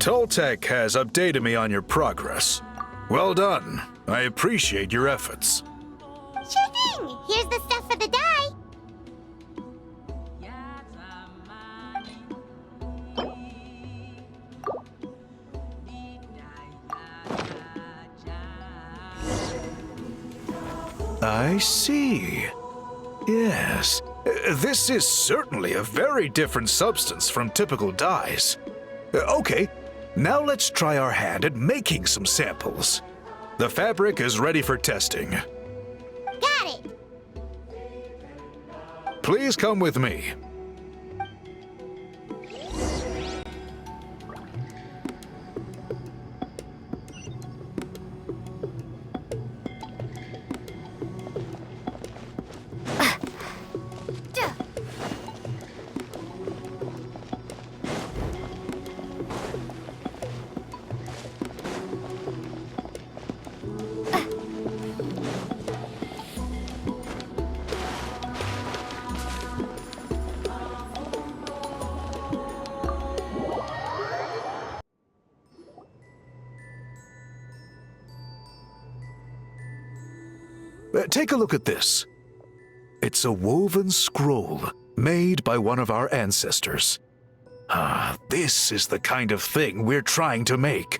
Toltec has updated me on your progress. Well done. I appreciate your efforts. Sure thing. Here's the stuff for the dye. I see. Yes. This is certainly a very different substance from typical dyes. Okay, now let's try our hand at making some samples. The fabric is ready for testing. Got it. Please come with me. Take a look at this. It's a woven scroll made by one of our ancestors. This is the kind of thing we're trying to make.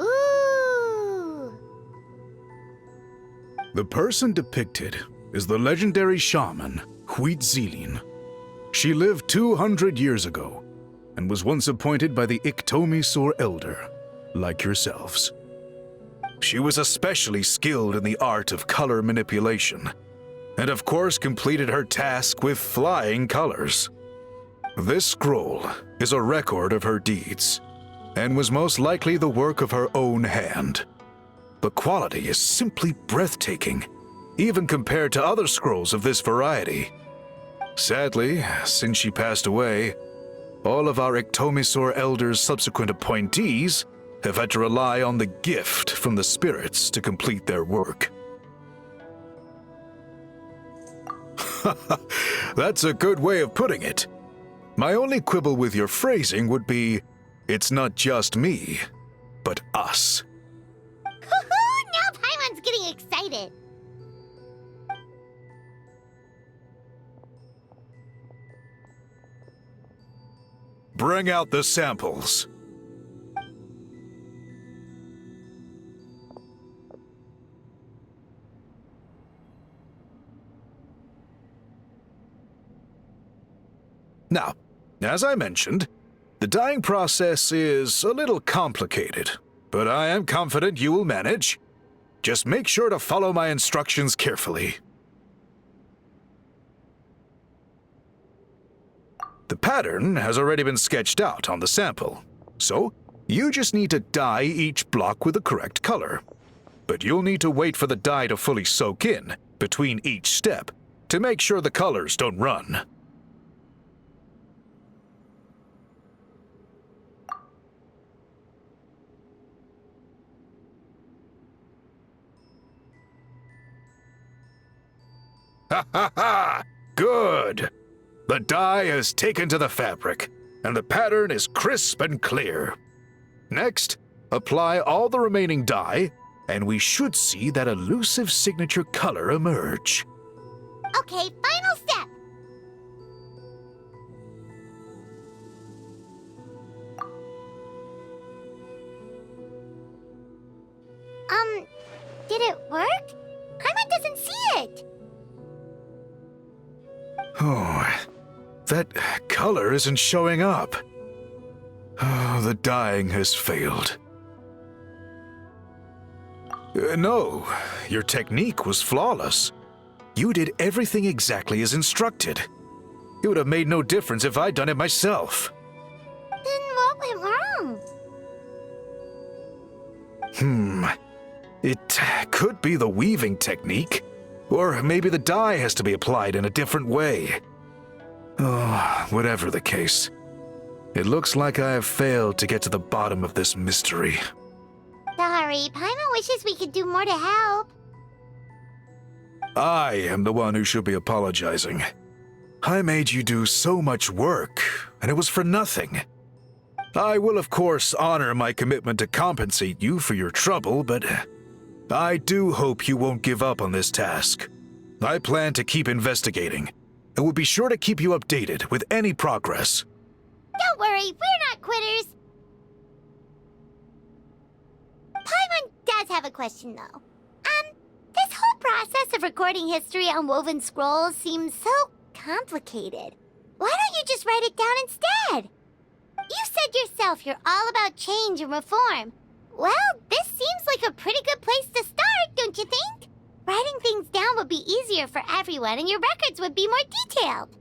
Ooh. The person depicted is the legendary shaman, Huitzilin. She lived 200 years ago and was once appointed by the Iktomisor Elder, like yourselves. She was especially skilled in the art of color manipulation, and of course completed her task with flying colors. This scroll is a record of her deeds, and was most likely the work of her own hand. The quality is simply breathtaking, even compared to other scrolls of this variety. Sadly, since she passed away, all of our Iktomisor Elder's subsequent appointees have had to rely on the gift from the spirits to complete their work. That's a good way of putting it. My only quibble with your phrasing would be, it's not just me, but us. Now Paimon's getting excited. Bring out the samples. Now, as I mentioned, the dyeing process is a little complicated, but I am confident you will manage. Just make sure to follow my instructions carefully. The pattern has already been sketched out on the sample, so you just need to dye each block with the correct color. But you'll need to wait for the dye to fully soak in between each step to make sure the colors don't run. Ha ha ha! Good! The dye is taken to the fabric, and the pattern is crisp and clear. Next, apply all the remaining dye, and we should see that elusive signature color emerge. Okay, final step. Did it work? Paimon doesn't see it. Oh, that color isn't showing up. Oh, the dyeing has failed. No, your technique was flawless. You did everything exactly as instructed. It would have made no difference if I'd done it myself. Then what went wrong? It could be the weaving technique, or maybe the dye has to be applied in a different way. Oh, whatever the case, it looks like I have failed to get to the bottom of this mystery. Sorry, Paimon wishes we could do more to help. I am the one who should be apologizing. I made you do so much work, and it was for nothing. I will, of course, honor my commitment to compensate you for your trouble, but I do hope you won't give up on this task. I plan to keep investigating, and will be sure to keep you updated with any progress. Don't worry, we're not quitters. Paimon does have a question, though. This whole process of recording history on woven scrolls seems so complicated. Why don't you just write it down instead? You said yourself you're all about change and reform. Well, this seems like a pretty good place to start, don't you think? Writing things down would be easier for everyone, and your records would be more detailed.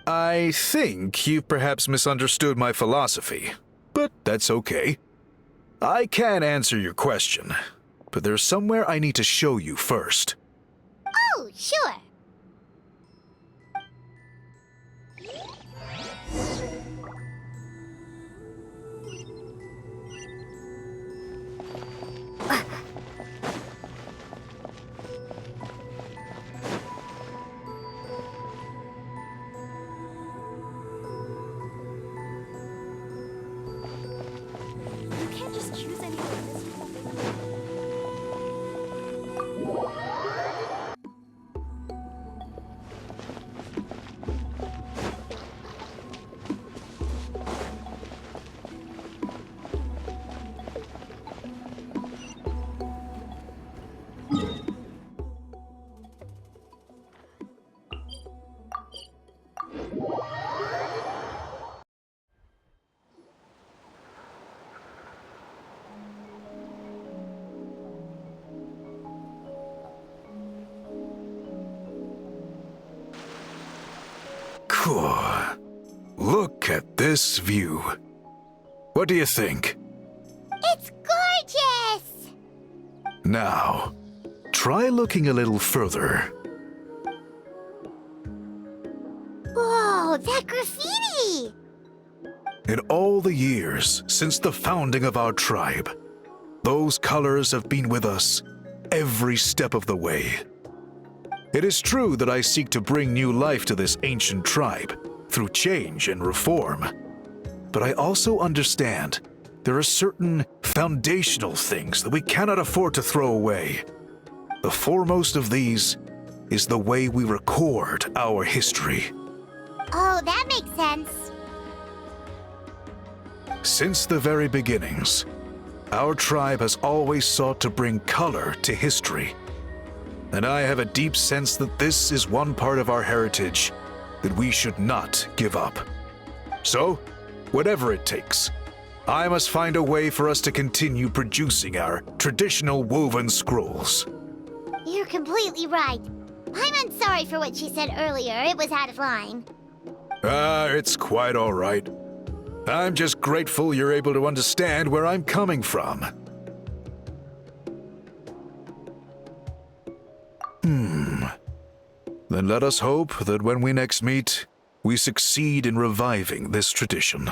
I think you've perhaps misunderstood my philosophy, but that's okay. I can answer your question, but there's somewhere I need to show you first. Oh, sure. You can't just choose anyone in this room. Cool. Look at this view. What do you think? It's gorgeous! Now, try looking a little further. Whoa, that graffiti! In all the years since the founding of our tribe, those colors have been with us every step of the way. It is true that I seek to bring new life to this ancient tribe through change and reform, but I also understand there are certain foundational things that we cannot afford to throw away. The foremost of these is the way we record our history. Oh, that makes sense. Since the very beginnings, our tribe has always sought to bring color to history. And I have a deep sense that this is one part of our heritage that we should not give up. So, whatever it takes, I must find a way for us to continue producing our traditional woven scrolls. You're completely right. I'm sorry for what she said earlier. It was out of line. It's quite all right. I'm just grateful you're able to understand where I'm coming from. Then let us hope that when we next meet, we succeed in reviving this tradition.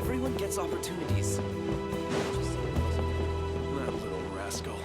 Everyone gets opportunities. That little rascal.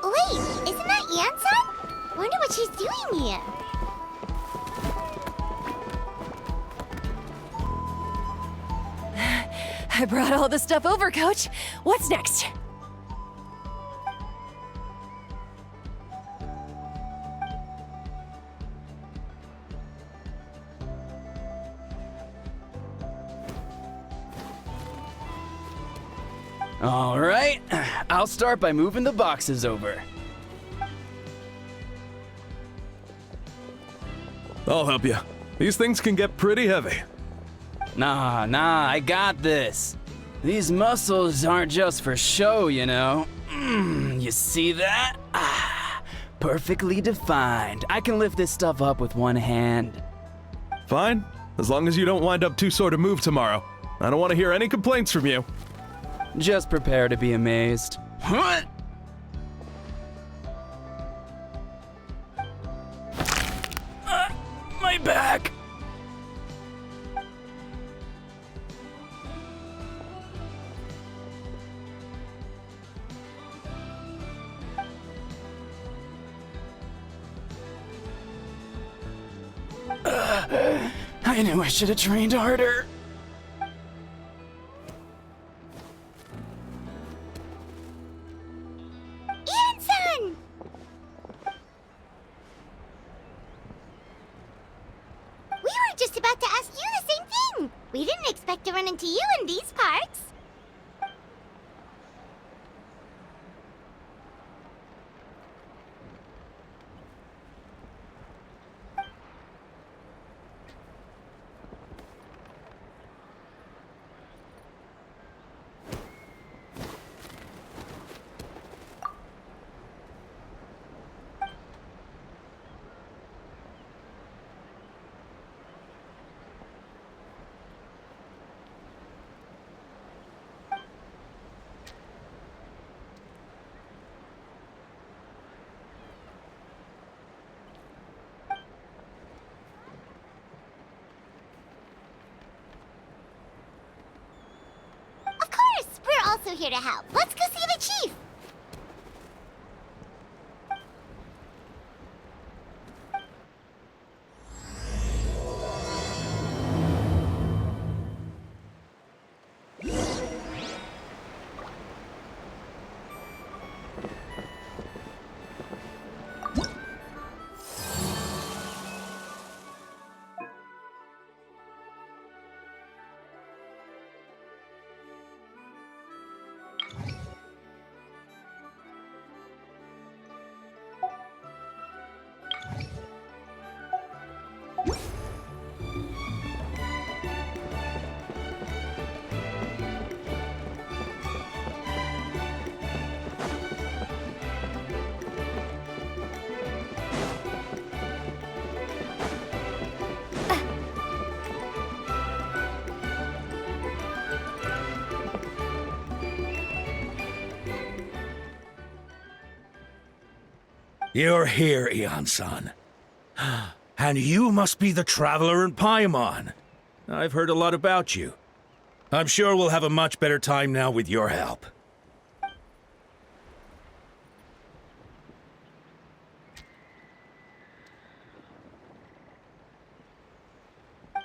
Wait, isn't that Anson? Wonder what she's doing here. I brought all the stuff over, Coach. What's next? All right, I'll start by moving the boxes over. I'll help you. These things can get pretty heavy. Nah, I got this. These muscles aren't just for show, you know. You see that? Perfectly defined. I can lift this stuff up with one hand. Fine, as long as you don't wind up too sore to move tomorrow. I don't want to hear any complaints from you. Just prepare to be amazed. What? My back! I knew I should have trained harder. Anson! We were just about to ask you the same thing. We didn't expect to run into you in these parts. We're also here to help. Let's go see the chief. You're here, Eon-san. And you must be the traveler in Paimon. I've heard a lot about you. I'm sure we'll have a much better time now with your help.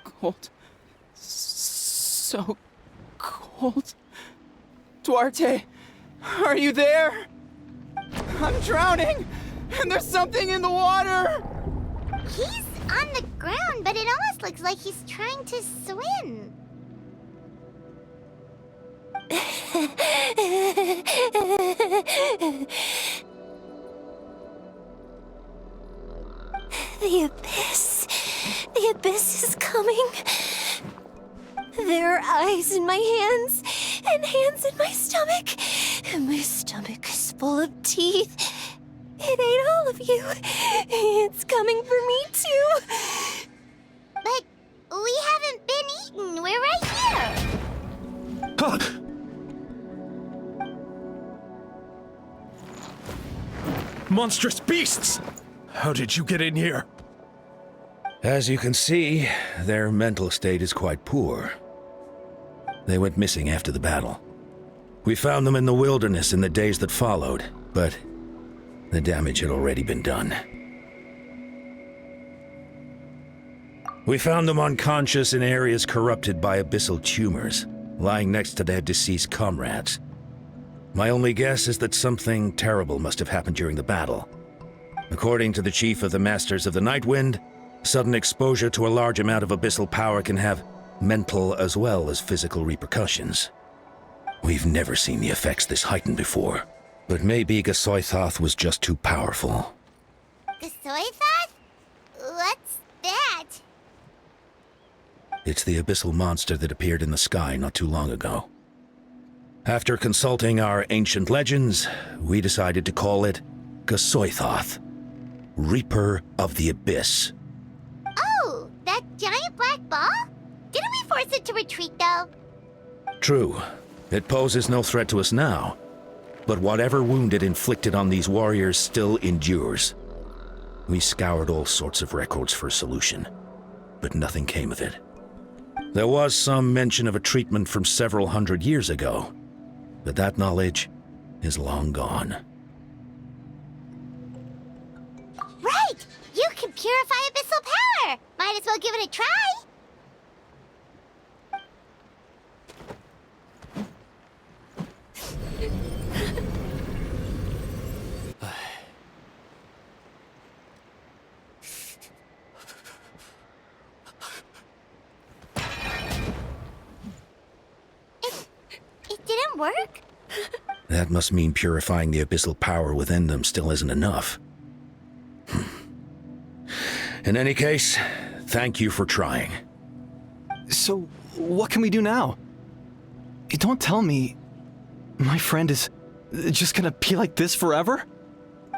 Cold. So cold. Duarte, are you there? I'm drowning, and there's something in the water! He's on the ground, but it almost looks like he's trying to swim. The abyss. The abyss is coming. There are eyes in my hands, and hands in my stomach. And my stomach is full of teeth. It ate all of you. It's coming for me, too. But we haven't been eaten. We're right here. Monstrous beasts! How did you get in here? As you can see, their mental state is quite poor. They went missing after the battle. We found them in the wilderness in the days that followed, but the damage had already been done. We found them unconscious in areas corrupted by abyssal tumors, lying next to their deceased comrades. My only guess is that something terrible must have happened during the battle. According to the chief of the Masters of the Nightwind, sudden exposure to a large amount of abyssal power can have mental as well as physical repercussions. We've never seen the effects this heightened before, but maybe Gasoithoth was just too powerful. Gasoithoth? What's that? It's the abyssal monster that appeared in the sky not too long ago. After consulting our ancient legends, we decided to call it Gasoithoth, Reaper of the Abyss. Oh, that giant black ball? Didn't we force it to retreat, though? True, it poses no threat to us now, but whatever wound it inflicted on these warriors still endures. We scoured all sorts of records for a solution, but nothing came of it. There was some mention of a treatment from several hundred years ago, but that knowledge is long gone. Right! You can purify abyssal power! Might as well give it a try! It didn't work? That must mean purifying the abyssal power within them still isn't enough. In any case, thank you for trying. So, what can we do now? Don't tell me my friend is just gonna be like this forever?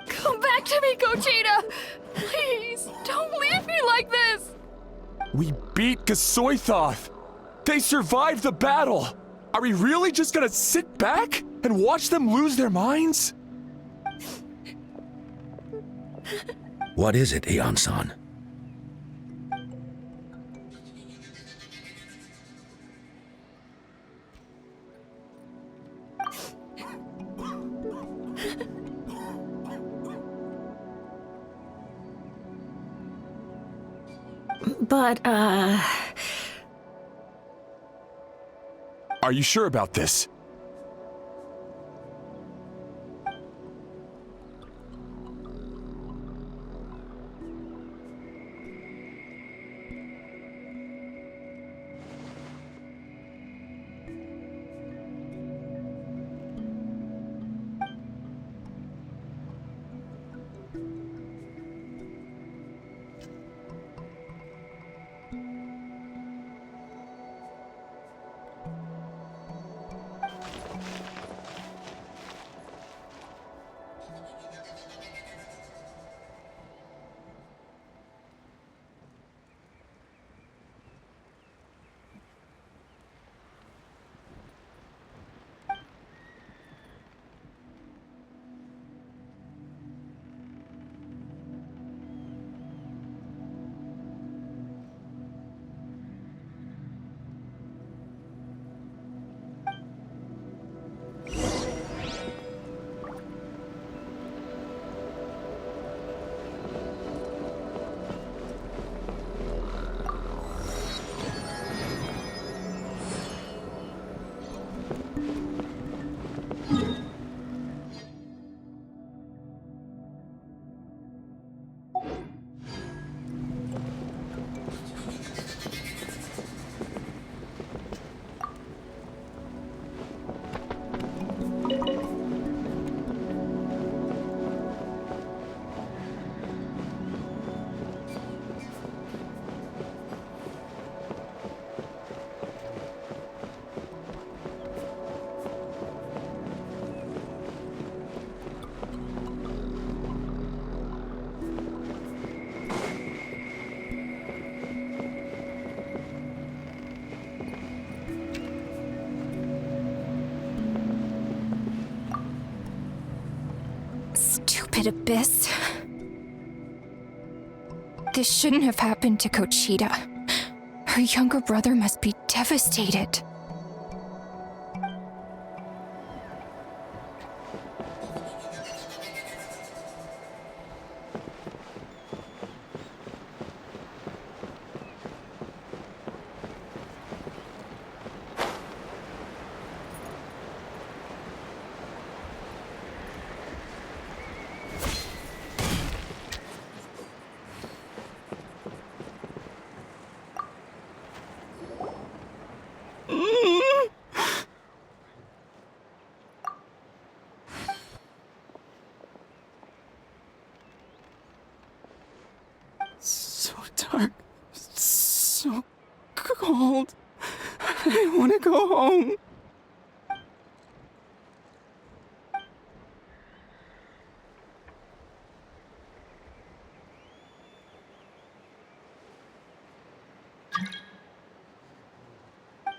Come back to me, Gogeta! Please, don't leave me like this! We beat Gasoithoth! They survived the battle! Are we really just gonna sit back and watch them lose their minds? What is it, Eon-san? But, Are you sure about this? stupid abyss. This shouldn't have happened to Conchita. Her younger brother must be devastated. So dark, so cold. I want to go home.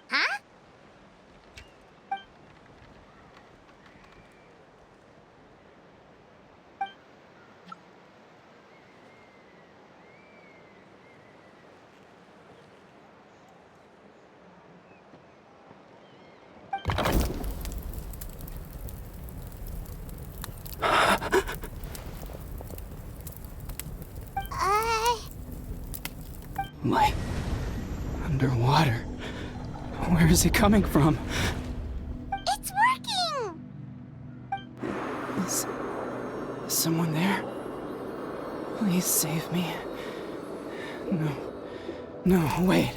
Huh? Light. Underwater. Where is it coming from? It's working! Is someone there? Please save me. No. No, wait.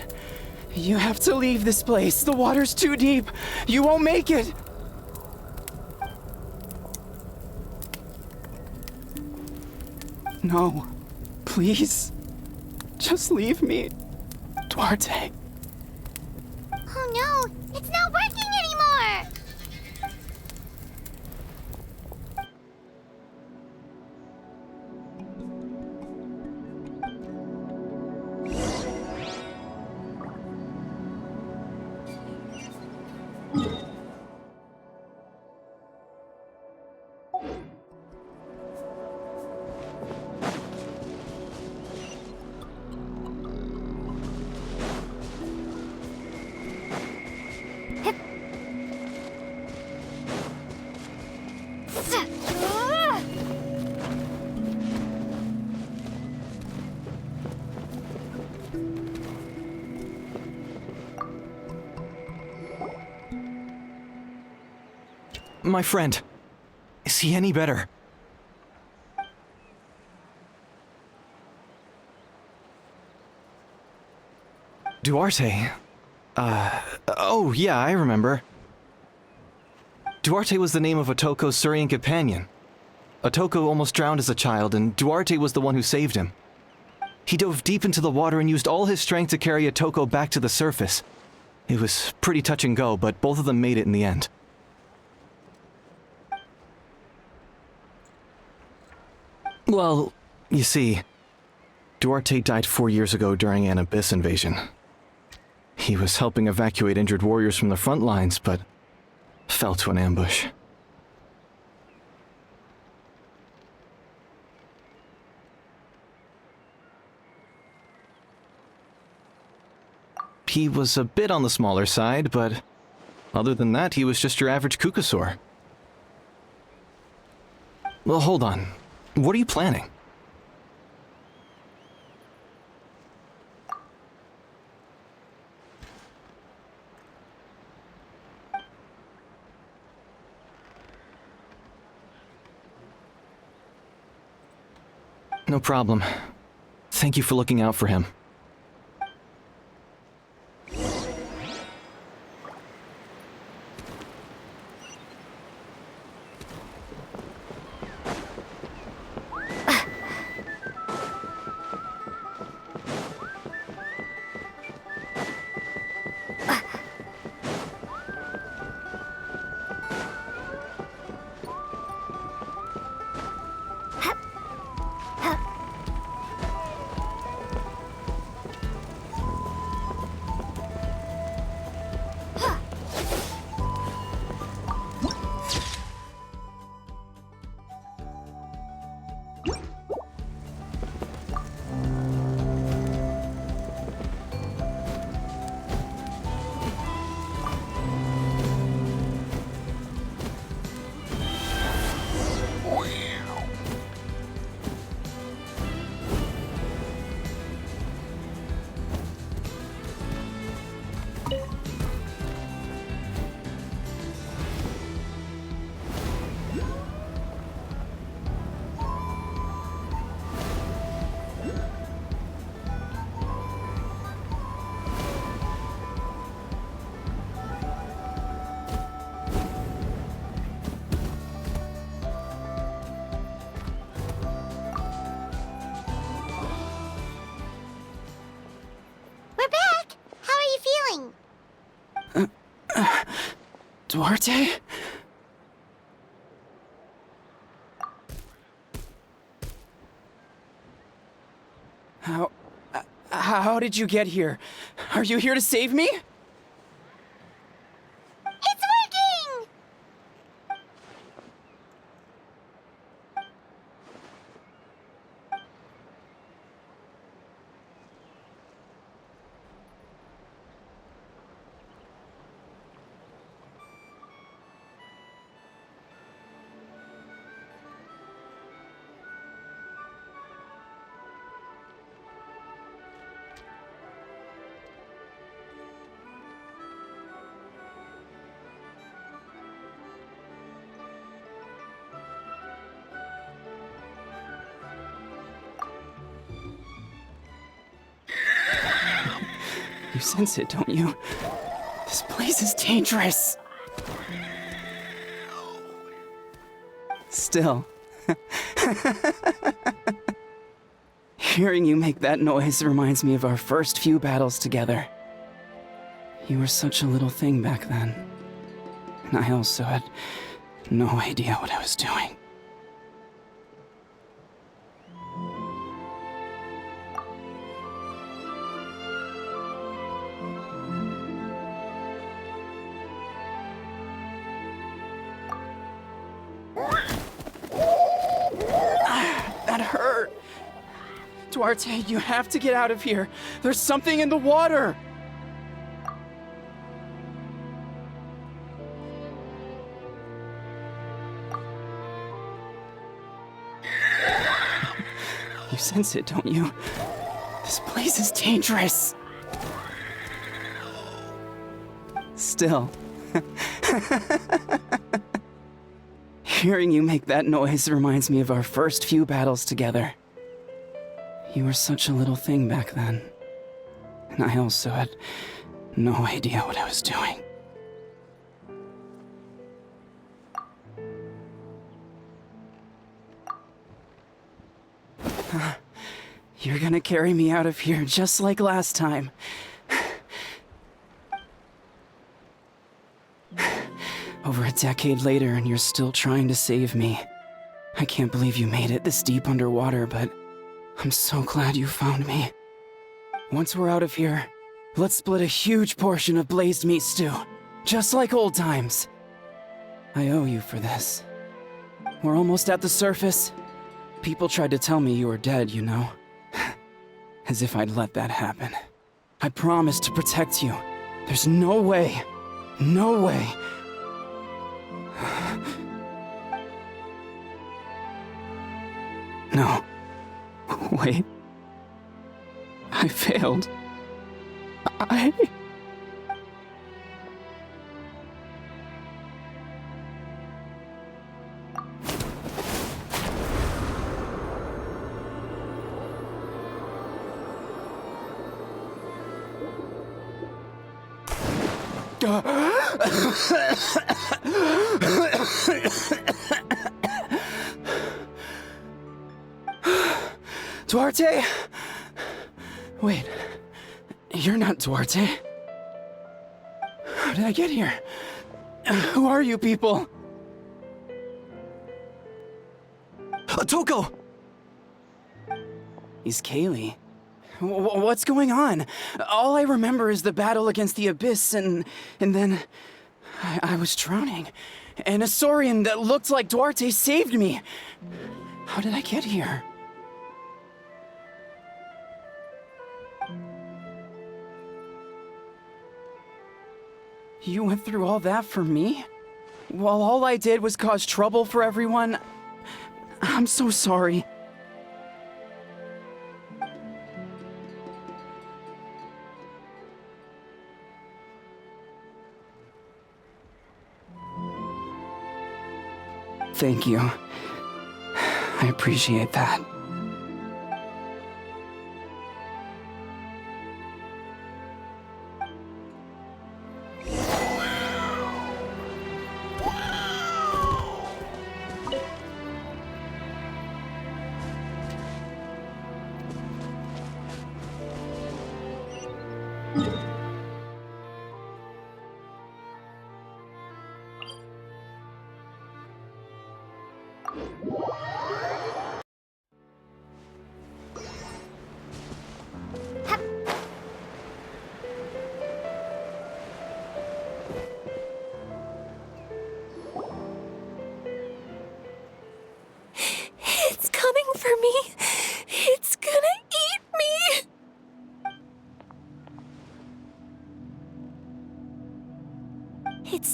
You have to leave this place. The water's too deep. You won't make it. No. Please. Just leave me. Duarte. Oh no, it's not working anymore! My friend, is he any better? Duarte? Oh yeah, I remember. Duarte was the name of Otoko's Surian companion. Otoko almost drowned as a child, and Duarte was the one who saved him. He dove deep into the water and used all his strength to carry Otoko back to the surface. It was pretty touch and go, but both of them made it in the end. Well, you see, Duarte died 4 years ago during an abyss invasion. He was helping evacuate injured warriors from the front lines, but fell to an ambush. He was a bit on the smaller side, but other than that, he was just your average Kukasaur. Well, hold on. What are you planning? No problem. Thank you for looking out for him. Duarte? How did you get here? Are you here to save me? It's working! You sense it, don't you? This place is dangerous. Still. Hearing you make that noise reminds me of our first few battles together. You were such a little thing back then. And I also had no idea what I was doing. That hurt. Duarte, you have to get out of here. There's something in the water. You sense it, don't you? This place is dangerous. Still. Hearing you make that noise reminds me of our first few battles together. You were such a little thing back then. And I also had no idea what I was doing. You're gonna carry me out of here just like last time. Over a decade later, and you're still trying to save me. I can't believe you made it this deep underwater, but I'm so glad you found me. Once we're out of here, let's split a huge portion of blazed meat stew, just like old times. I owe you for this. We're almost at the surface. People tried to tell me you were dead, you know. As if I'd let that happen. I promised to protect you. There's no way. No way. No. Wait. I failed. I... Duarte? Wait, you're not Duarte. How did I get here? Who are you people? Otoko! He's Kaylee. What's going on? All I remember is the battle against the Abyss, and then I was drowning. And a Saurian that looked like Duarte saved me. How did I get here? You went through all that for me? While all I did was cause trouble for everyone? I'm so sorry. Thank you. I appreciate that.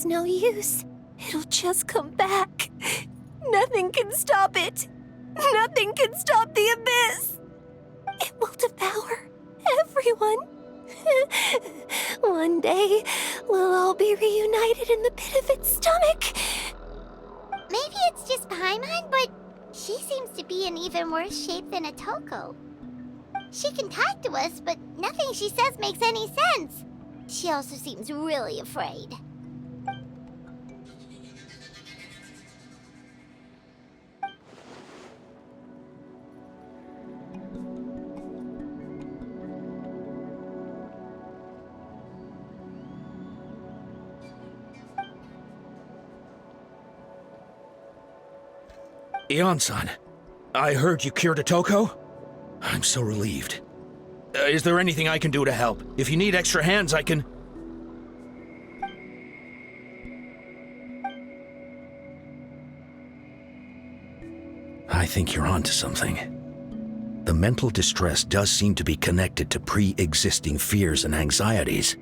no use. It'll just come back. Nothing can stop it. Nothing can stop the abyss. It will devour everyone. One day, we'll all be reunited in the pit of its stomach. Maybe it's just Paimon, but she seems to be in even worse shape than Atoko. She can talk to us, but nothing she says makes any sense. She also seems really afraid. Ion-san, I heard you cured Atoko? I'm so relieved. Is there anything I can do to help? If you need extra hands, I can... I think you're onto something. The mental distress does seem to be connected to pre-existing fears and anxieties.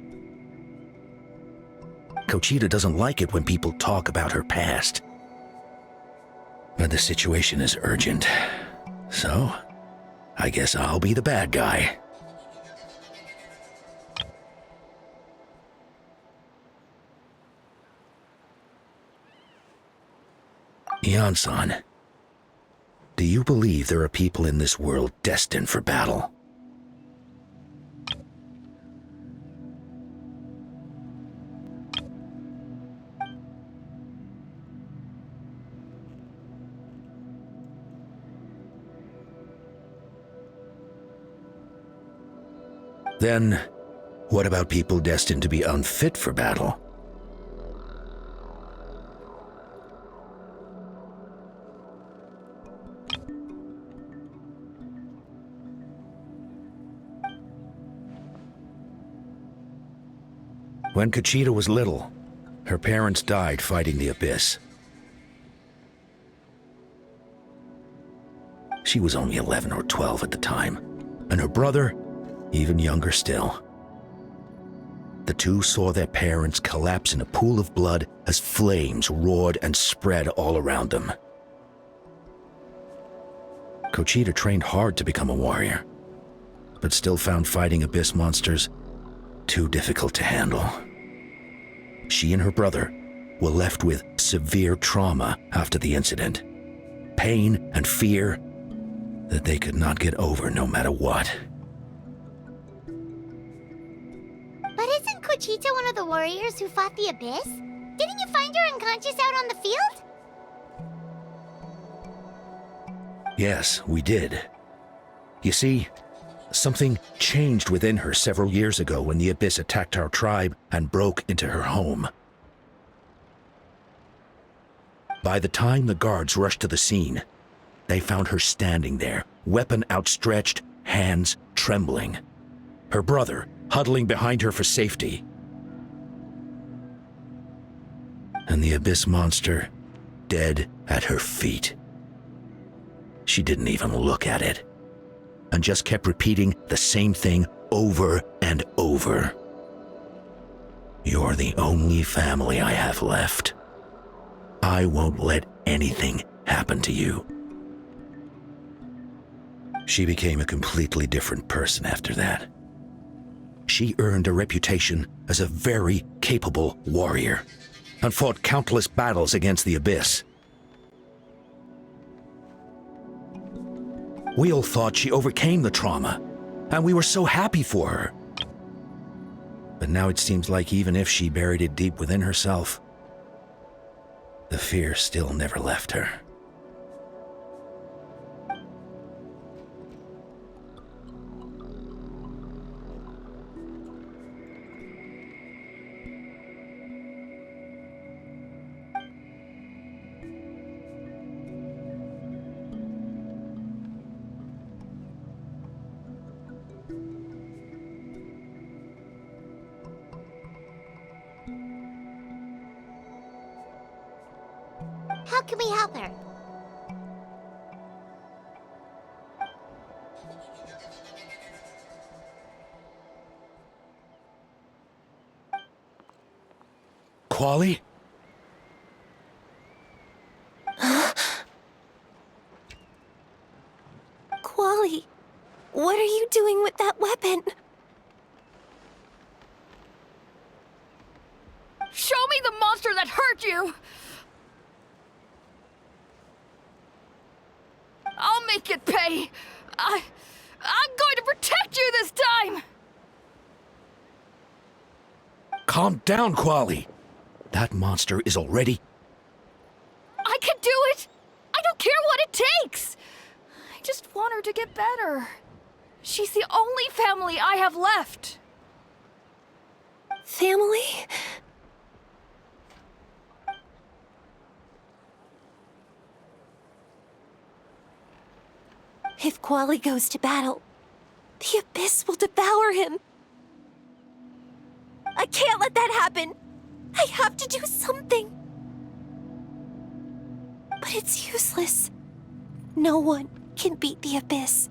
Kochita doesn't like it when people talk about her past. But the situation is urgent. So, I guess I'll be the bad guy. Ion-san, do you believe there are people in this world destined for battle? Then, what about people destined to be unfit for battle? When Kochita was little, her parents died fighting the abyss. She was only 11 or 12 at the time, and her brother, even younger still. The two saw their parents collapse in a pool of blood as flames roared and spread all around them. Kochita trained hard to become a warrior, but still found fighting abyss monsters too difficult to handle. She and her brother were left with severe trauma after the incident, pain and fear that they could not get over no matter what. But isn't Kochita one of the warriors who fought the Abyss? Didn't you find her unconscious out on the field? Yes, we did. You see, something changed within her several years ago when the Abyss attacked our tribe and broke into her home. By the time the guards rushed to the scene, they found her standing there, weapon outstretched, hands trembling. Her brother huddling behind her for safety. And the Abyss monster dead at her feet. She didn't even look at it, and just kept repeating the same thing over and over. You're the only family I have left. I won't let anything happen to you. She became a completely different person after that. She earned a reputation as a very capable warrior, and fought countless battles against the Abyss. We all thought she overcame the trauma, and we were so happy for her. But now it seems like even if she buried it deep within herself, the fear still never left her. How can we help her? Quali? Quali, what are you doing with that weapon? Show me the monster that hurt you! I'll make it pay! I'm going to protect you this time! Calm down, Quali. That monster is already... I can do it! I don't care what it takes! I just want her to get better. She's the only family I have left. Family? If Quali goes to battle, the Abyss will devour him. I can't let that happen. I have to do something. But it's useless. No one can beat the Abyss.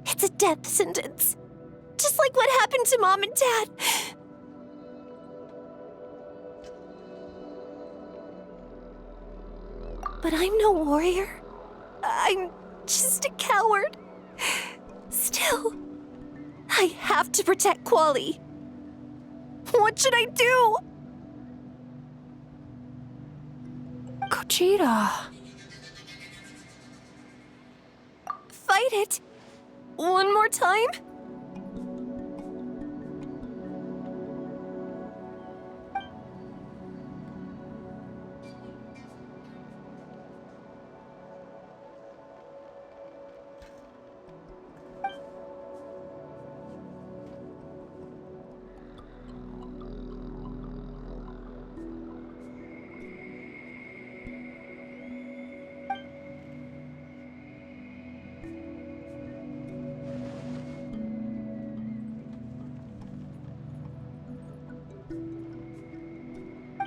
It's a death sentence. Just like what happened to Mom and Dad. But I'm no warrior. I'm just a coward. Still, I have to protect Quali. What should I do? Gogeta. Fight it. One more time?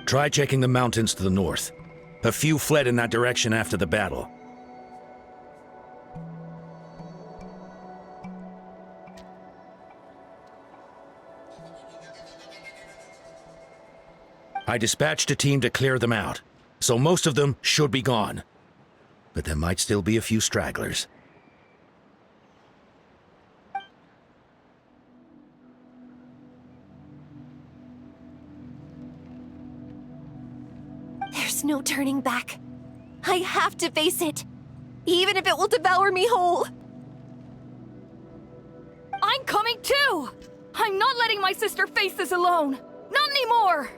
Try checking the mountains to the north. A few fled in that direction after the battle. I dispatched a team to clear them out, so most of them should be gone. But there might still be a few stragglers. There's no turning back. I have to face it, even if it will devour me whole. I'm coming too! I'm not letting my sister face this alone! Not anymore!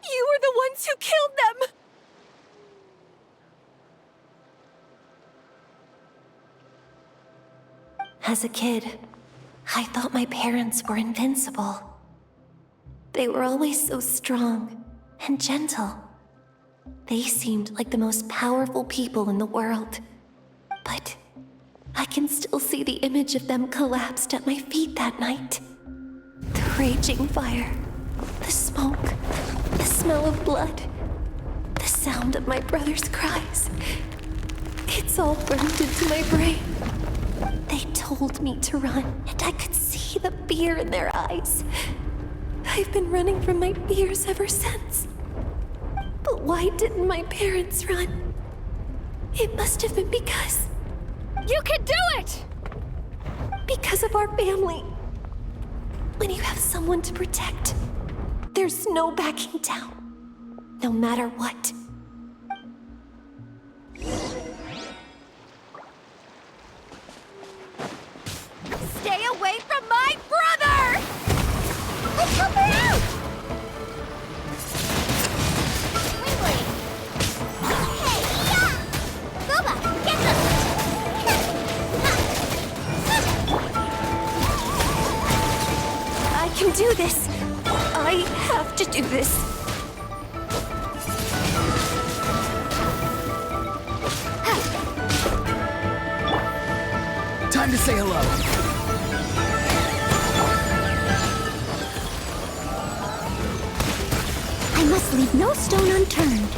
You were the ones who killed them! As a kid, I thought my parents were invincible. They were always so strong and gentle. They seemed like the most powerful people in the world. But I can still see the image of them collapsed at my feet that night. The raging fire, the smoke, the smell of blood, the sound of my brother's cries. It's all burned into my brain. They told me to run, and I could see the fear in their eyes. I've been running from my fears ever since. But why didn't my parents run? It must have been because... You can do it! Because of our family. When you have someone to protect, there's no backing down, no matter what. Stay away from my brother! Let's help her out! Wait. Hey, yeah! Boba, get them! I can do this. I have to do this. Time to say hello. I must leave no stone unturned.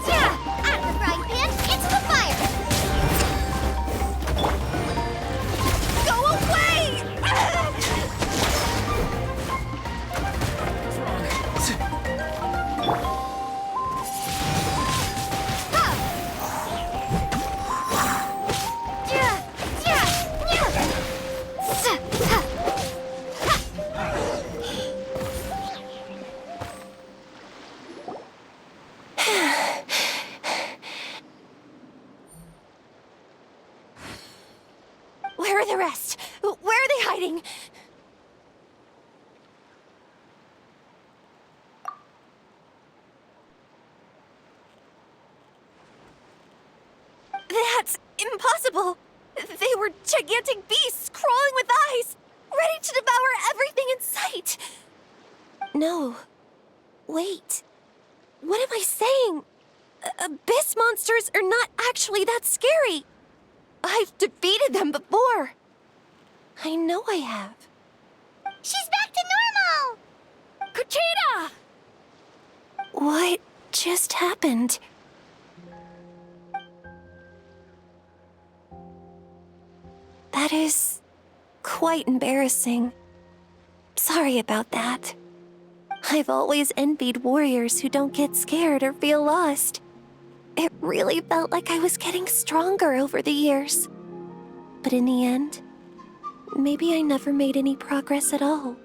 Out of the frying pan, into the fire! Go away! Where are the rest? Where are they hiding? That's impossible! They were gigantic beasts crawling with eyes, ready to devour everything in sight! No. Wait. What am I saying? Abyss monsters are not actually that scary. I've defeated them before. I know I have. She's back to normal! Kuchita! What just happened? That is quite embarrassing. Sorry about that. I've always envied warriors who don't get scared or feel lost. It really felt like I was getting stronger over the years. But in the end, maybe I never made any progress at all.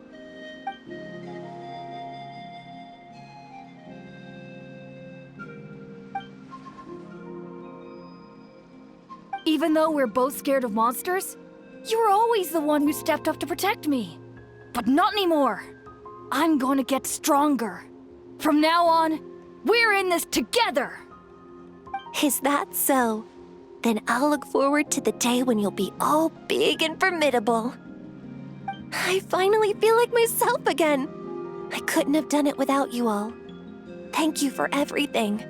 Even though we're both scared of monsters, you were always the one who stepped up to protect me. But not anymore. I'm going to get stronger. From now on, we're in this together. Is that so? Then I'll look forward to the day when you'll be all big and formidable. I finally feel like myself again. I couldn't have done it without you all. Thank you for everything.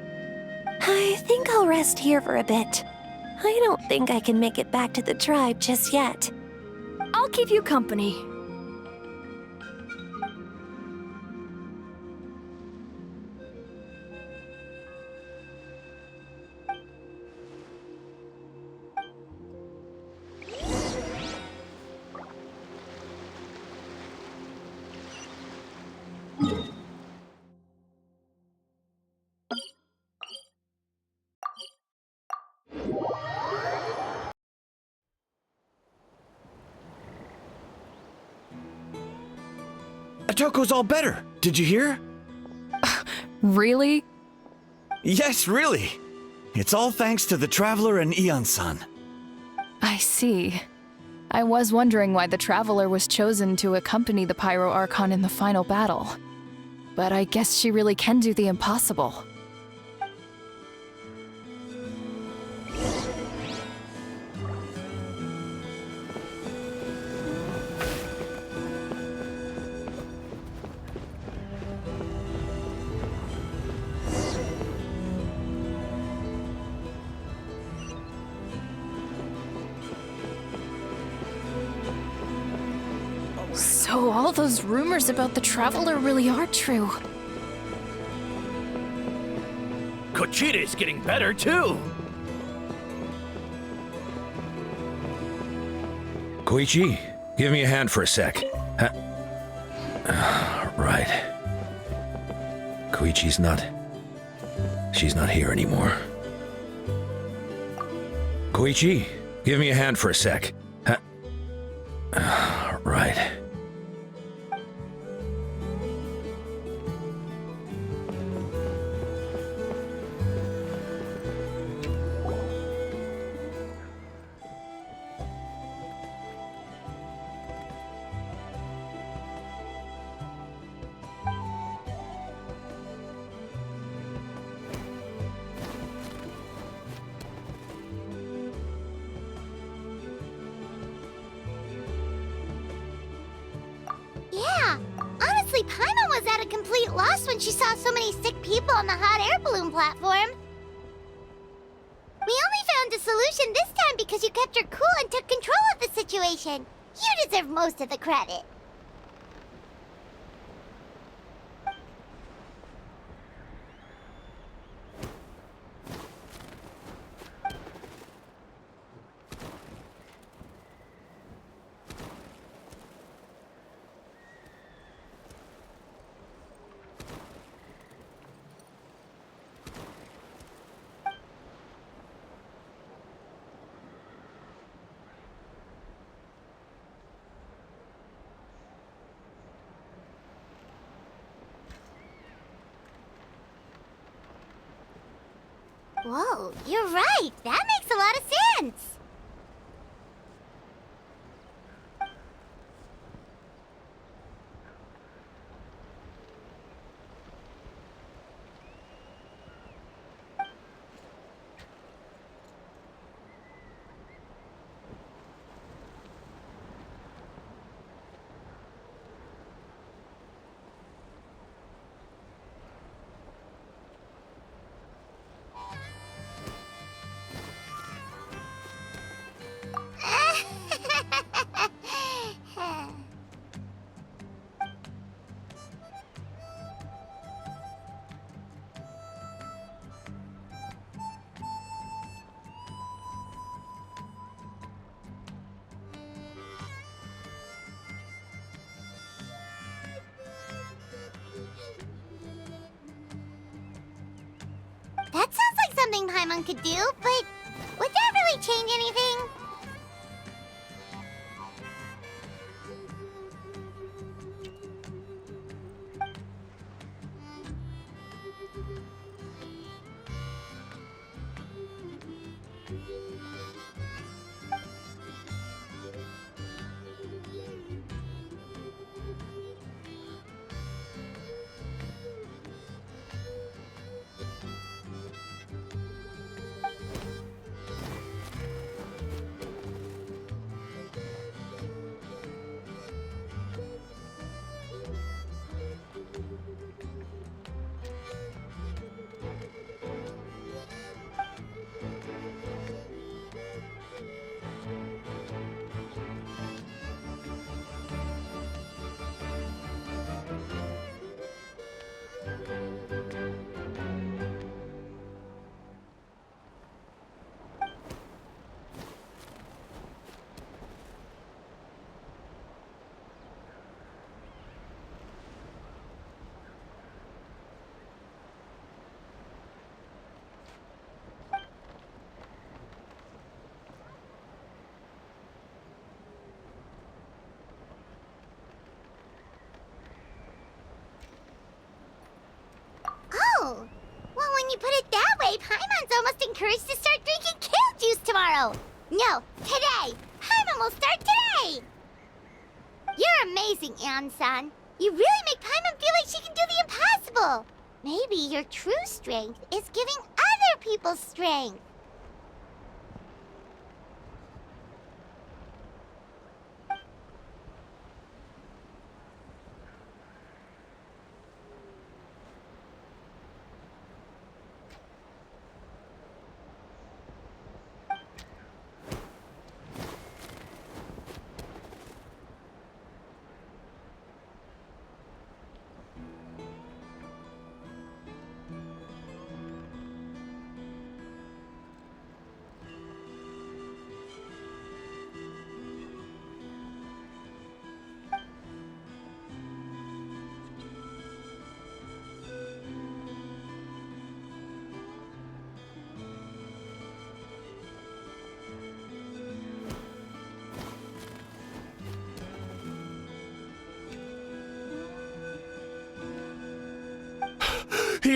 I think I'll rest here for a bit. I don't think I can make it back to the tribe just yet. I'll keep you company. Atoko's all better. Did you hear? Really? Yes, really. It's all thanks to the Traveler and Ian-san. I see. I was wondering why the Traveler was chosen to accompany the Pyro Archon in the final battle. But I guess she really can do the impossible. So all those rumors about the Traveler really are true. Kochita's getting better too! Koichi, give me a hand for a sec. Huh? Right. Koichi's not... She's not here anymore. Koichi, give me a hand for a sec. Huh? Right. Yeah, honestly, Paimon was at a complete loss when she saw so many sick people on the hot air balloon platform. We only found a solution this time because you kept your cool and took control of the situation. You deserve most of the credit. Whoa, you're right. That makes a lot of sense. That sounds like something Paimon could do, but would that really change anything? Oh, well, when you put it that way, Paimon's almost encouraged to start drinking kale juice tomorrow. No, today. Paimon will start today! You're amazing, Anson. You really make Paimon feel like she can do the impossible. Maybe your true strength is giving other people strength.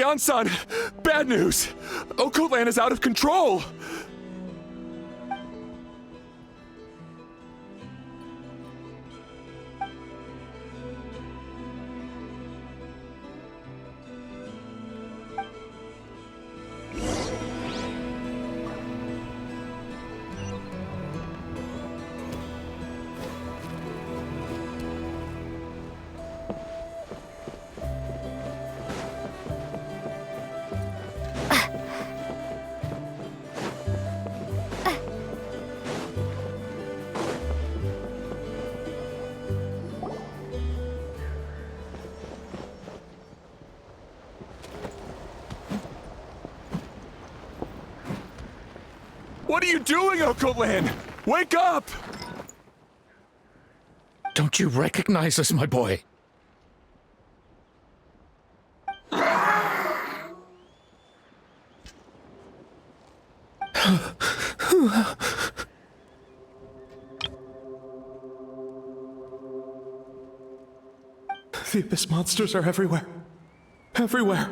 Anson, bad news! Okotlan is out of control! What are you doing, Okotlan? Wake up! Don't you recognize us, my boy? The Abyss monsters are everywhere. Everywhere.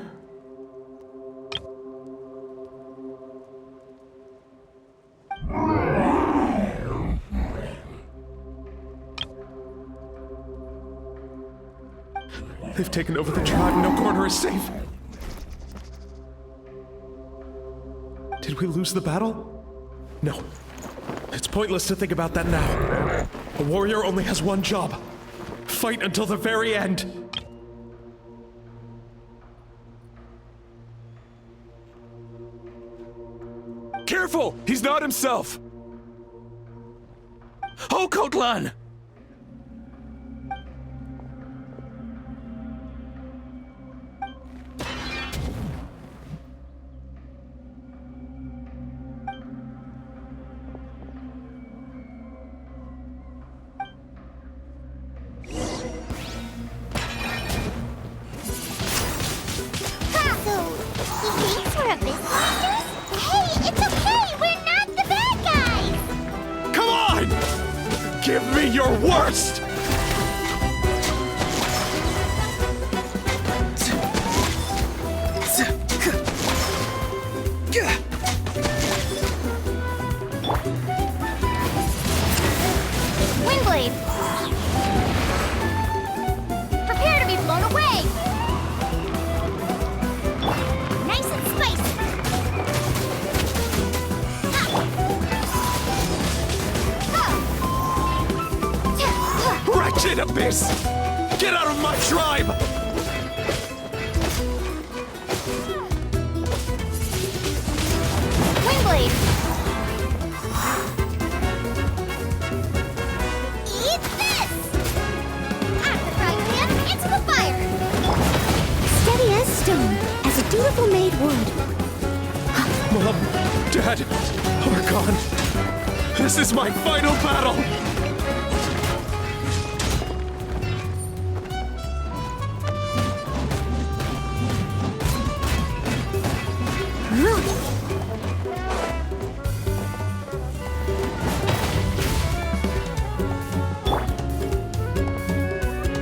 They've taken over the tribe. No corner is safe. Did we lose the battle? No. It's pointless to think about that now. A warrior only has one job. Fight until the very end. Careful! He's not himself! Okotlan! Give me your worst! Windblade! Prepare to be blown away! Nice and spicy! Wretched Abyss! Get out of my tribe! Windblade! Eat this! Out of the frying pan, into the fire! Steady as stone, as a dutiful maid would. Mom, Dad, are gone. This is my final battle!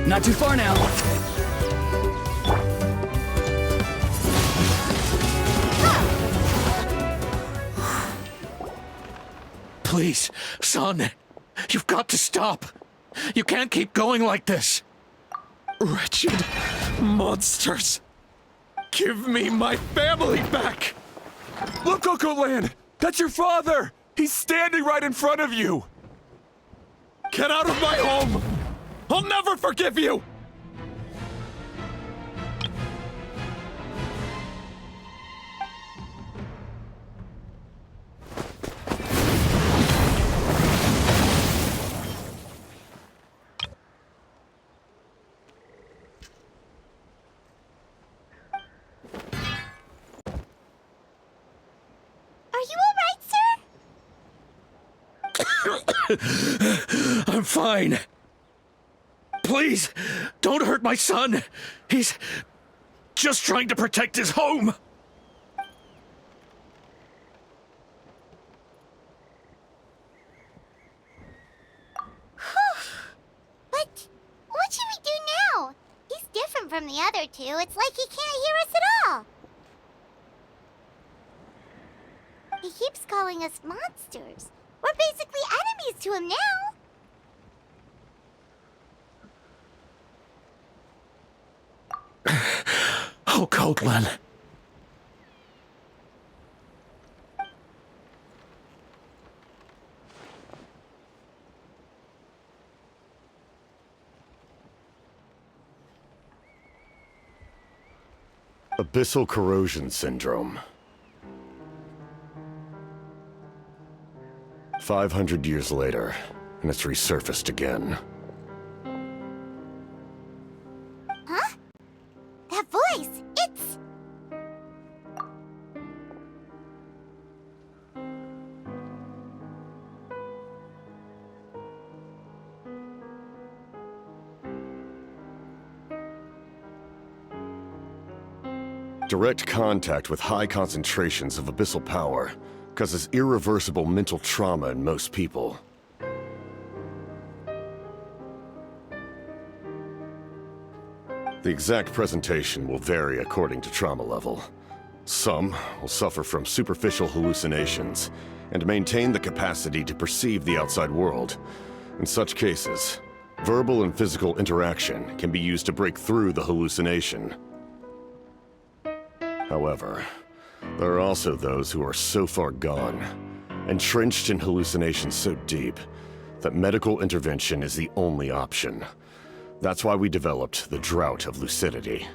Not too far now. Please, son. You've got to stop. You can't keep going like this. Wretched monsters! Give me my family back! Look, Uncle Lan! That's your father! He's standing right in front of you! Get out of my home! I'll never forgive you! Are you all right, sir? I'm fine. Please, don't hurt my son. He's just trying to protect his home. But what should we do now? He's different from the other two. It's like he can't hear us at all. He keeps calling us monsters. We're basically enemies to him now. Oh, Coatlan. Abyssal corrosion syndrome. 500 years later, and it's resurfaced again. Huh? That voice, it's... Direct contact with high concentrations of abyssal power causes irreversible mental trauma in most people. The exact presentation will vary according to trauma level. Some will suffer from superficial hallucinations and maintain the capacity to perceive the outside world. In such cases, verbal and physical interaction can be used to break through the hallucination. However, there are also those who are so far gone, entrenched in hallucinations so deep, that medical intervention is the only option. That's why we developed the Drought of Lucidity.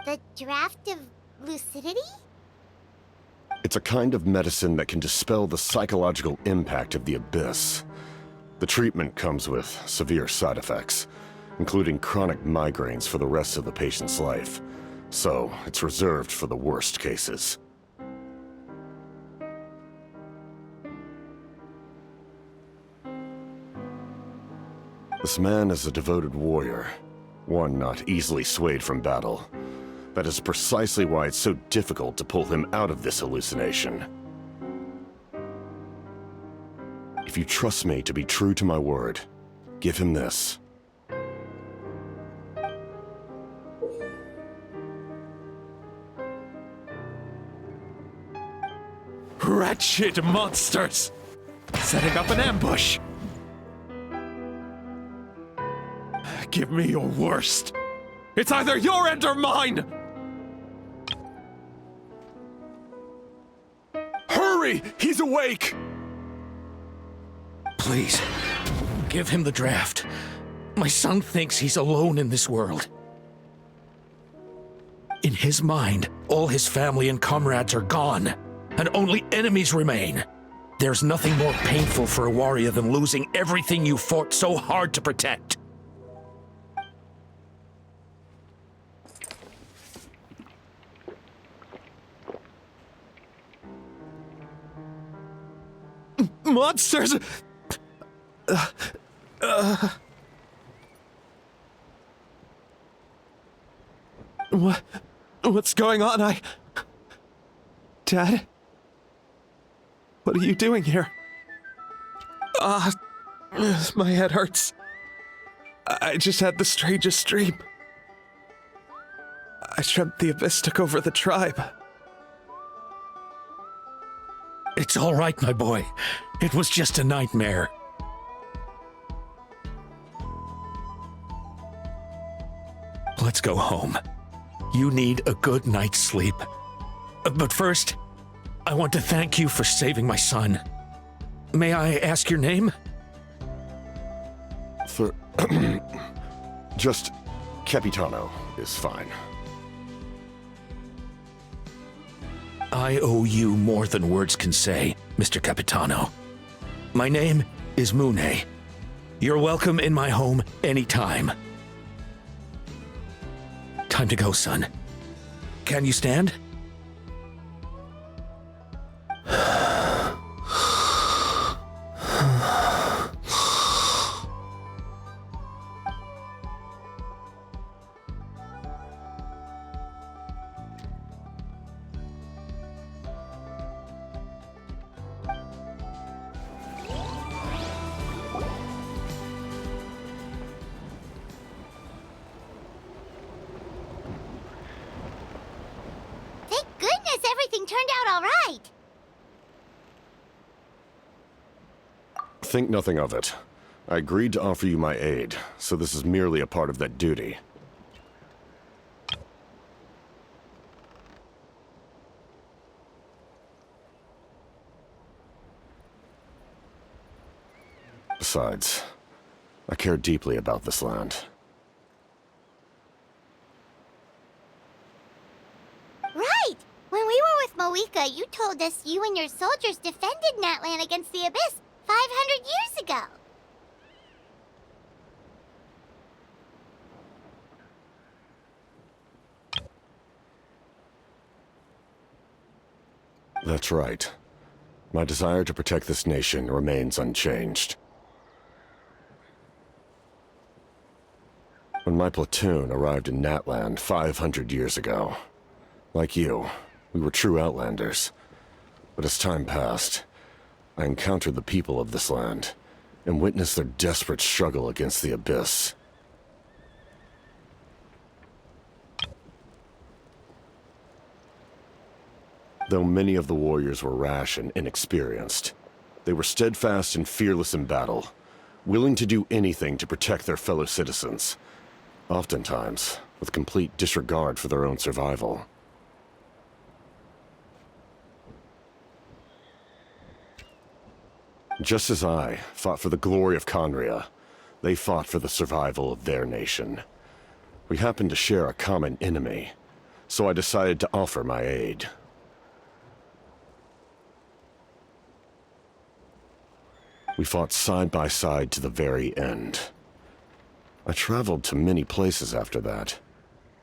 The draft of lucidity? It's a kind of medicine that can dispel the psychological impact of the abyss. The treatment comes with severe side effects, including chronic migraines for the rest of the patient's life. So, it's reserved for the worst cases. This man is a devoted warrior, one not easily swayed from battle. That is precisely why it's so difficult to pull him out of this hallucination. If you trust me to be true to my word, give him this. Wretched monsters! Setting up an ambush! Give me your worst! It's either your end or mine! Hurry! He's awake! Please, give him the draft. My son thinks he's alone in this world. In his mind, all his family and comrades are gone, and only enemies remain. There's nothing more painful for a warrior than losing everything you fought so hard to protect. Monsters! What's going on? Dad? What are you doing here? My head hurts. I just had the strangest dream. I dreamt the Abyss took over the tribe. It's all right, my boy. It was just a nightmare. Let's go home. You need a good night's sleep. But first, I want to thank you for saving my son. May I ask your name? Just Capitano is fine. I owe you more than words can say, Mr. Capitano. My name is Mune. You're welcome in my home anytime. Time to go, son. Can you stand? Thank goodness everything turned out all right. Think nothing of it. I agreed to offer you my aid, so this is merely a part of that duty. Besides, I care deeply about this land. Right! When we were with Moika, you told us you and your soldiers defended Natlan against the Abyss 500 years ago. That's right. My desire to protect this nation remains unchanged. When my platoon arrived in Natlan 500 years ago, like you, we were true outlanders. But as time passed, I encountered the people of this land and witnessed their desperate struggle against the Abyss. Though many of the warriors were rash and inexperienced, they were steadfast and fearless in battle, willing to do anything to protect their fellow citizens, oftentimes with complete disregard for their own survival. Just as I fought for the glory of Conria, they fought for the survival of their nation. We happened to share a common enemy, so I decided to offer my aid. We fought side by side to the very end. I traveled to many places after that,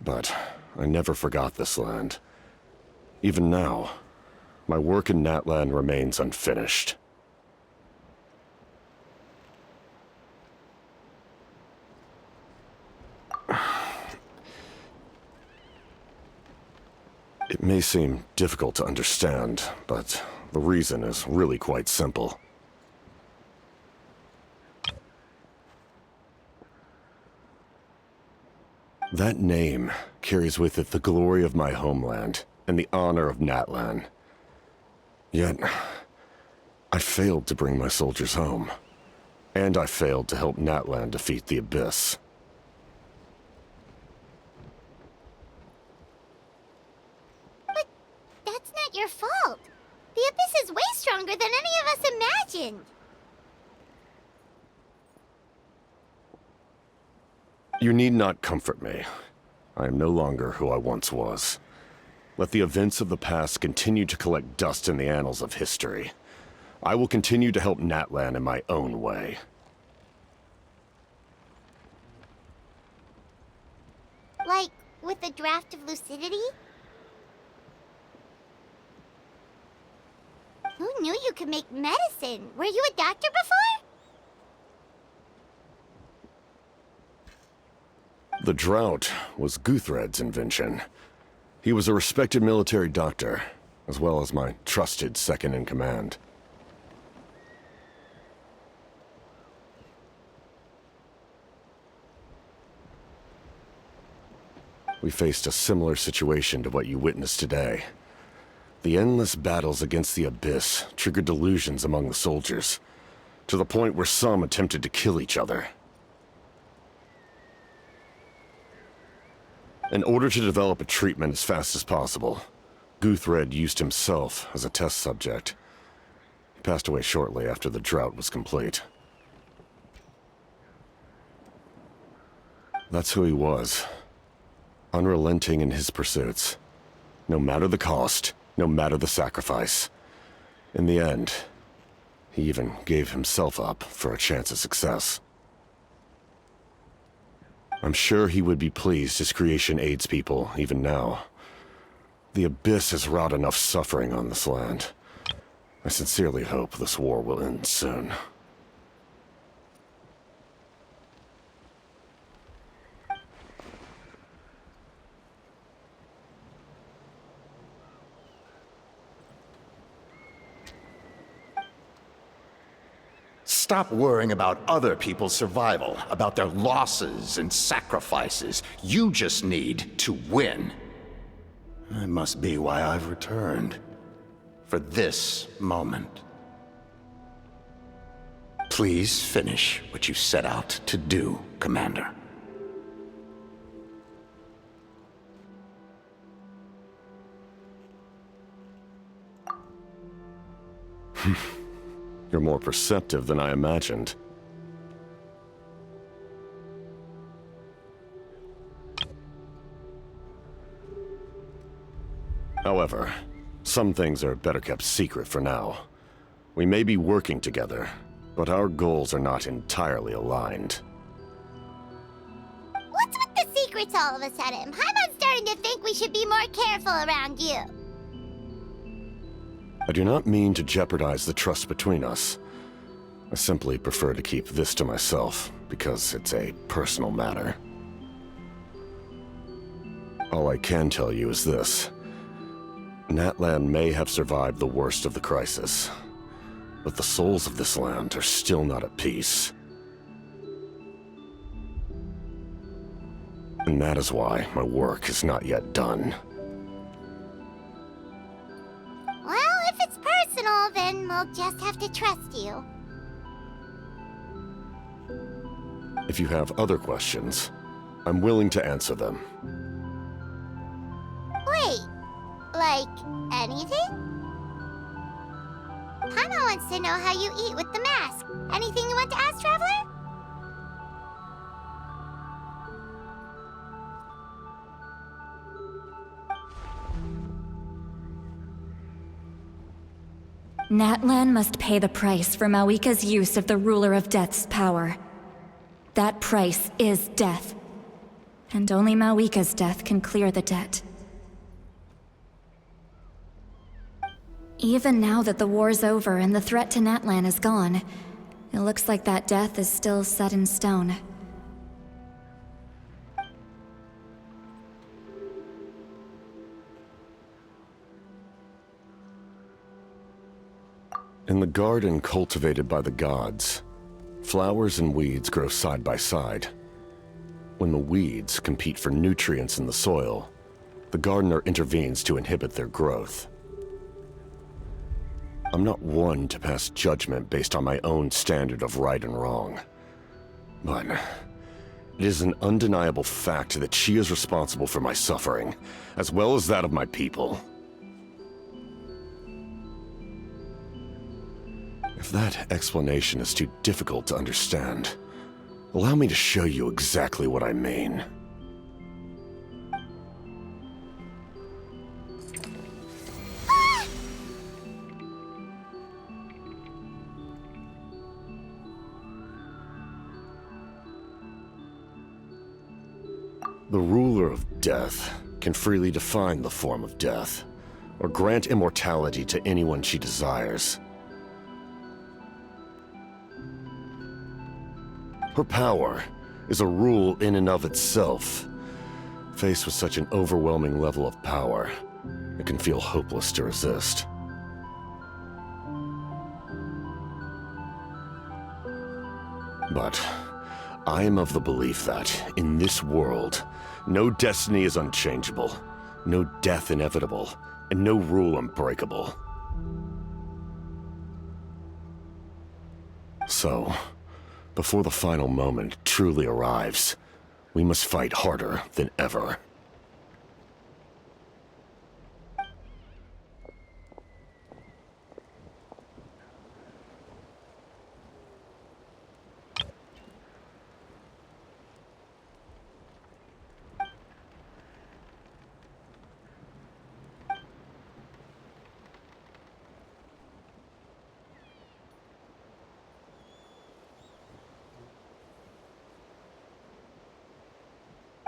but I never forgot this land. Even now, my work in Natlan remains unfinished. It may seem difficult to understand, but the reason is really quite simple. That name carries with it the glory of my homeland and the honor of Natlan. Yet, I failed to bring my soldiers home. And I failed to help Natlan defeat the Abyss. But that's not your fault. The Abyss is way stronger than any of us imagined. You need not comfort me. I am no longer who I once was. Let the events of the past continue to collect dust in the annals of history. I will continue to help Natlan in my own way. Like, with the draft of lucidity? Who knew you could make medicine? Were you a doctor before? The drought was Guthred's invention. He was a respected military doctor, as well as my trusted second-in-command. We faced a similar situation to what you witnessed today. The endless battles against the Abyss triggered delusions among the soldiers, to the point where some attempted to kill each other. In order to develop a treatment as fast as possible, Guthred used himself as a test subject. He passed away shortly after the drought was complete. That's who he was. Unrelenting in his pursuits. No matter the cost, no matter the sacrifice. In the end, he even gave himself up for a chance at success. I'm sure he would be pleased his creation aids people, even now. The Abyss has wrought enough suffering on this land. I sincerely hope this war will end soon. Stop worrying about other people's survival, about their losses and sacrifices. You just need to win. That must be why I've returned. For this moment. Please finish what you set out to do, Commander. You're more perceptive than I imagined. However, some things are better kept secret for now. We may be working together, but our goals are not entirely aligned. What's with the secrets all of a sudden? Paimon's starting to think we should be more careful around you. I do not mean to jeopardize the trust between us. I simply prefer to keep this to myself, because it's a personal matter. All I can tell you is this. Natlan may have survived the worst of the crisis, but the souls of this land are still not at peace. And that is why my work is not yet done. Well, if it's personal, then we'll just have to trust you. If you have other questions, I'm willing to answer them. Wait, like anything? Paimon wants to know how you eat with the mask. Anything you want to ask, Traveler? Natlan must pay the price for Mawika's use of the Ruler of Death's power. That price is death. And only Mawika's death can clear the debt. Even now that the war's over and the threat to Natlan is gone, it looks like that death is still set in stone. In the garden cultivated by the gods, flowers and weeds grow side by side. When the weeds compete for nutrients in the soil, the gardener intervenes to inhibit their growth. I'm not one to pass judgment based on my own standard of right and wrong. But it is an undeniable fact that she is responsible for my suffering, as well as that of my people. If that explanation is too difficult to understand, allow me to show you exactly what I mean. The Ruler of Death can freely define the form of death, or grant immortality to anyone she desires. Her power is a rule in and of itself. Faced with such an overwhelming level of power, it can feel hopeless to resist. But I am of the belief that, in this world, no destiny is unchangeable, no death inevitable, and no rule unbreakable. So, before the final moment truly arrives, we must fight harder than ever.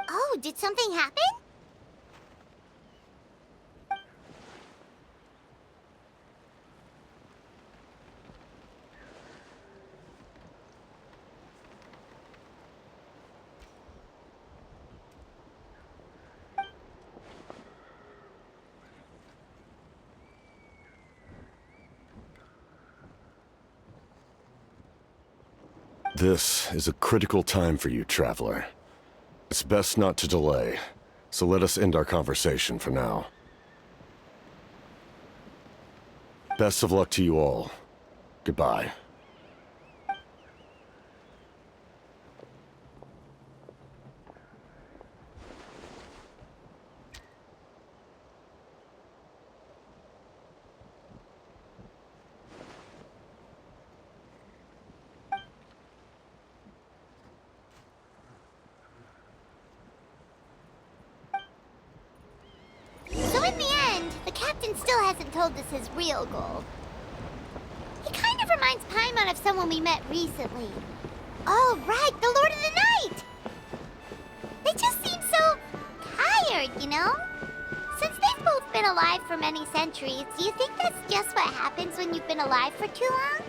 Oh, did something happen? This is a critical time for you, Traveler. It's best not to delay, so let us end our conversation for now. Best of luck to you all. Goodbye. So in the end, the captain still hasn't told us his real goal. He kind of reminds Paimon of someone we met recently. Oh, right, the Lord of the Night! They just seem so tired, you know? Since they've both been alive for many centuries, do you think that's just what happens when you've been alive for too long?